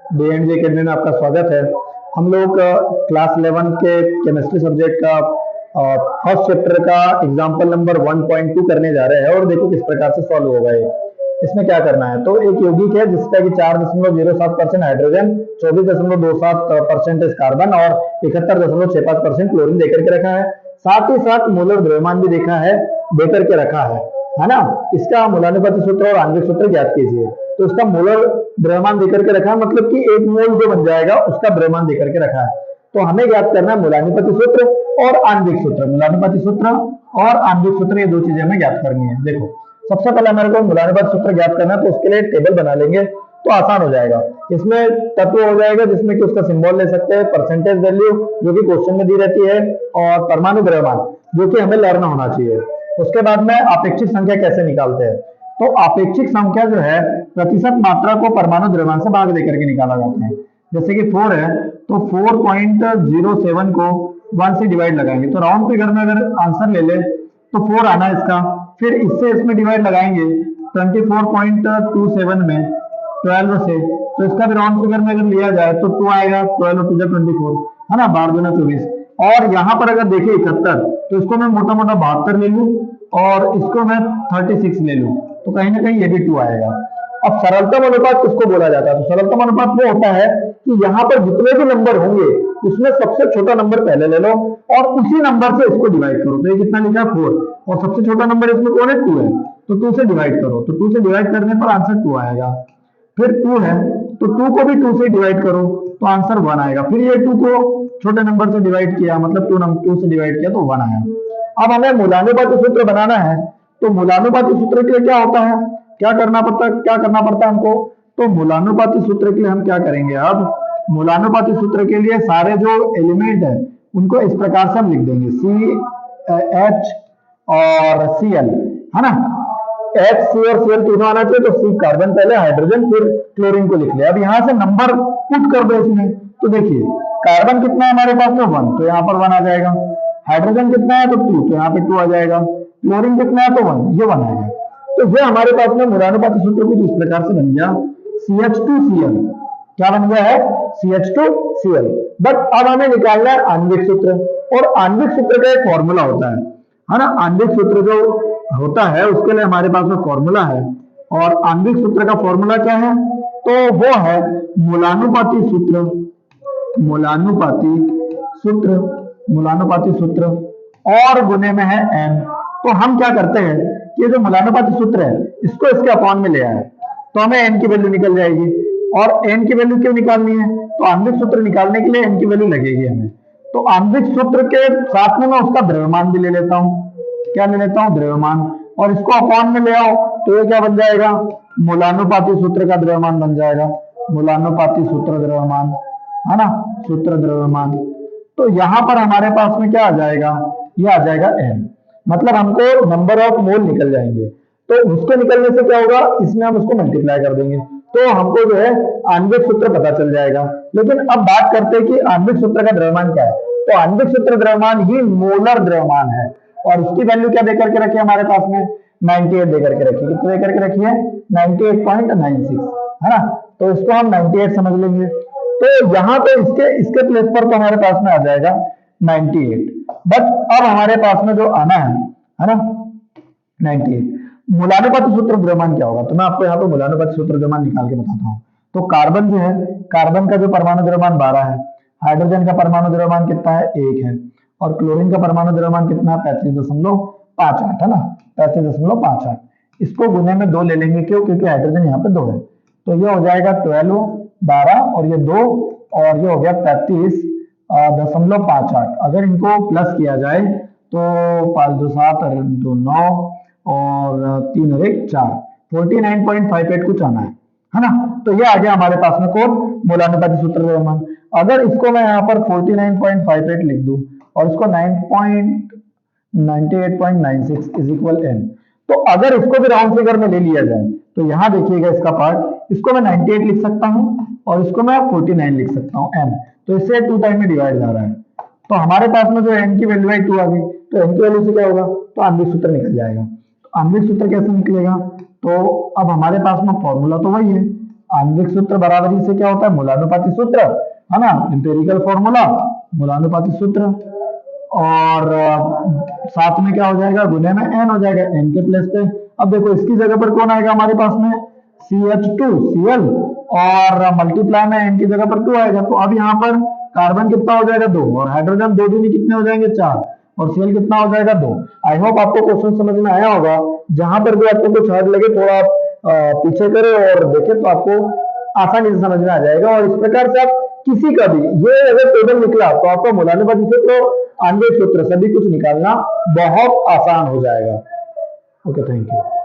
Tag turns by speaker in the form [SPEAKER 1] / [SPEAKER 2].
[SPEAKER 1] DNG academy में आपका स्वागत है। हम लोग क्लास 11 के केमिस्ट्री सब्जेक्ट का फर्स्ट चैप्टर का एग्जाम्पल नंबर 1.2 करने जा रहे हैं और देखो किस प्रकार से सॉल्व होगा ये। इसमें क्या करना है, तो एक यौगिक है जिसका कि 4.07% हाइड्रोजन, 24.27% कार्बन और 71.65% क्लोरीन देकर के रखा है। साथ ही साथ मोलर द्रव्यमान भी देखा है, देकर के रखा है ना। इसका मूलानुपाती सूत्र और आणविक सूत्र ज्ञात कीजिए। तो इसका मोलर द्रव्यमान देकर के रखा है, मतलब कि एक मोल जो बन जाएगा उसका द्रव्यमान देकर के रखा है। तो हमें ज्ञात करना है मूलानुपाती सूत्र और आणविक सूत्र। मूलानुपाती सूत्र और आणविक सूत्र, ये दो चीजें हमें ज्ञात करनी है। देखो, सबसे पहले हमारे को मूलानुपाती सूत्र ज्ञात करना है, तो उसके लिए टेबल बना लेंगे तो आसान हो जाएगा। इसमें तत्व हो जाएगा जिसमें कि उसका सिंबल ले सकते हैं, परसेंटेज वैल्यू जो कि क्वेश्चन में दी रहती है, और परमाणु द्रव्यमान जो कि हमें लर्न होना चाहिए। उसके बाद में अपेक्षित संख्या कैसे निकालते हैं, तो अपेक्षित संख्या जो है प्रतिशत मात्रा को परमाणु द्रव्यमान से भाग देकर के निकाला जाता है। जैसे कि 4 है तो 4.07 को 1 से डिवाइड लगाएंगे, तो राउंड फिगर में अगर आंसर ले ले तो 4 आना इसका। फिर इससे इसमें डिवाइड लगाएंगे 24.27 में 12 से, तो इसका भी राउंड फिगर में अगर लिया जाए तो 2 आएगा। 12 और 2 24 है ना, 12 दूना 24। और यहाँ पर अगर देखें 71, तो इसको मैं मोटा मोटा 72 ले लूं और इसको मैं 36 ले लूं, तो कहीं ना कहीं ये भी 2 आएगा। अब सरलतम अनुपात किसको बोला जाता है, तो सरलतम अनुपात वो होता है कि यहाँ पर जितने भी नंबर होंगे उसमें सबसे छोटा नंबर पहले ले लो और उसी नंबर से इसको डिवाइड करो। तो ये कितना लिखा है 4, और सबसे छोटा नंबर इसमें कौन है, 2 है, तो 2 से डिवाइड करो। तो 2 से डिवाइड करने पर आंसर 2 आएगा। फिर 2 है तो 2 को भी 2 से डिवाइड करो तो आंसर 1 आएगा। फिर ये 2 को छोटे नंबर से डिवाइड किया, मतलब 2 से डिवाइड किया तो 1 आया। अब हमें मूलानुपाती सूत्र बनाना है, तो मूलानुपाती सूत्र के लिए क्या होता है, क्या करना पड़ता है हमको, तो मूलानुपाती सूत्र के लिए हम क्या करेंगे, अब मूलानुपाती सूत्र के लिए सारे जो एलिमेंट है उनको इस प्रकार से हम लिख देंगे, CH और Cl, है ना। H, C और Cl तीनों आना चाहिए, तो C कार्बन पहले, हाइड्रोजन, फिर क्लोरीन को लिख लिया। अब यहाँ से नंबर पुट कर दो इसमें, तो देखिए कार्बन कितना है हमारे पास में 1, तो यहाँ पर 1 आ जाएगा। हाइड्रोजन कितना है तो 2, तो यहाँ पे 2 आ जाएगा। क्लोरीन कितना है तो 1, ये 1 आएगा। तो ये हमारे पास में मूलानुपाती सूत्र कुछ इस प्रकार से बन गया, CH2Cl। क्या बन गया है, CH2Cl। बट अब हमें निकालना है आणविक सूत्र, और आणविक सूत्र का एक फॉर्मूला होता है ना। आणविक सूत्र जो होता है उसके लिए हमारे पास में फॉर्मूला है, और आणविक सूत्र का फॉर्मूला क्या है, तो वो है मूलानुपाती सूत्र। मूलानुपाती सूत्र और गुने में है n। तो हम क्या करते हैं कि ये जो मूलानुपाती सूत्र है इसको इसके अपॉन में ले आए, तो हमें n की वैल्यू निकल जाएगी। और n की वैल्यू क्यों निकालनी है, तो आणविक सूत्र निकालने के लिए n की वैल्यू लगेगी हमें। तो आणविक सूत्र के साथ में मैं उसका द्रव्यमान भी ले लेता हूँ। क्या ले लेता हूँ, द्रव्यमान, और इसको अपॉन में ले आओ तो ये क्या बन जाएगा, मूलानुपाती सूत्र का द्रव्यमान बन जाएगा। मूलानुपाती सूत्र द्रव्यमान, है ना, सूत्र द्रव्यमान। तो यहां पर हमारे पास में क्या आ जाएगा, ये आ जाएगा n, मतलब हमको नंबर ऑफ मोल निकल जाएंगे। तो उसके निकलने से क्या होगा, इसमें हम उसको मल्टीप्लाई कर देंगे, तो हमको जो है आणविक सूत्र पता चल जाएगा। लेकिन अब बात करते हैं कि आणविक सूत्र का द्रव्यमान क्या है, तो आणविक सूत्र द्रव्यमान ही मोलर द्रव्यमान है, और उसकी वैल्यू क्या देकर के रखी है हमारे पास में, 98 देकर के रखी है। कितने देकर के रखी है, 98.96, है ना। तो इसको हम 98 समझ लेंगे। तो यहाँ पे इसके प्लेस पर तो हमारे पास में आ जाएगा 98। बट अब हमारे पास में जो आना है ना 98। मूलानुपाती सूत्र द्रव्यमान क्या होगा, तो मैं आपको यहाँ पे मूलानुपाती सूत्र द्रव्यमान निकाल के बताता हूँ। तो कार्बन जो है, कार्बन का जो परमाणु द्रव्यमान 12 है, हाइड्रोजन का परमाणु द्रव्यमान कितना है, 1 है, और क्लोरीन का परमाणु द्रव्यमान कितना है, 35.58, है ना, 35.58। इसको गुने में 2 ले लेंगे, क्यों, क्योंकि हाइड्रोजन यहाँ पे 2 है, तो ये हो जाएगा 12, 12 और ये 2, और ये हो गया 35.58। अगर इनको प्लस किया जाए तो 5 2 7 और 2 9 और 3 और 1 4, 49.58 कुछ आना है ना। तो ये आ गया हमारे पास में कौन, मूलानुपाती सूत्र द्रव्यमान। अगर इसको मैं यहाँ पर 49.58 लिख दूं और इसको 98.96 इज इक्वल n, तो अगर इसको भी राउंड फिगर में ले लिया जाए तो यहाँ देखिएगा इसका पार्ट, इसको मैं 98 लिख सकता हूँ और इसको मैं 49 लिख सकता हूँ n, तो इससे 2 टाइम में डिवाइड जा रहा है। तो हमारे पास में जो n की वैल्यू है 2 आ गई, तो n की वैल्यू से क्या होगा, तो आणविक सूत्र निकल जाएगा। तो आणविक सूत्र कैसे निकलेगा, तो अब हमारे पास में फॉर्मूला तो वही है, आणविक सूत्र बराबरी से क्या होता है, मूलानुपाती सूत्र, है ना, एम्पिरिकल फॉर्मूला, मूलानुपाती सूत्र। और साथ में क्या हो जाएगा, गुने में n हो जाएगा, n के प्लेस पे। अब देखो इसकी जगह पर कौन आएगा हमारे पास में, CH2Cl, और मल्टीप्लाई में n की जगह पर 2 आएगा। तो अब यहाँ पर कार्बन कितना हो जाएगा, 2, और हाइड्रोजन 2 दूनी कितने हो जाएंगे, 4, और Cl कितना हो जाएगा, 2। आई होप आपको क्वेश्चन समझ में आया होगा। जहां पर भी आपको कुछ हार्ड लगे थोड़ा आप पीछे करें और देखें तो आपको आसानी से समझ में आ जाएगा। और इस प्रकार से आप किसी का भी ये अगर टेबल निकला तो आपको मूलानुपाती सूत्र, आणविक सूत्र सभी कुछ निकालना बहुत आसान हो जाएगा। Okay, thank you.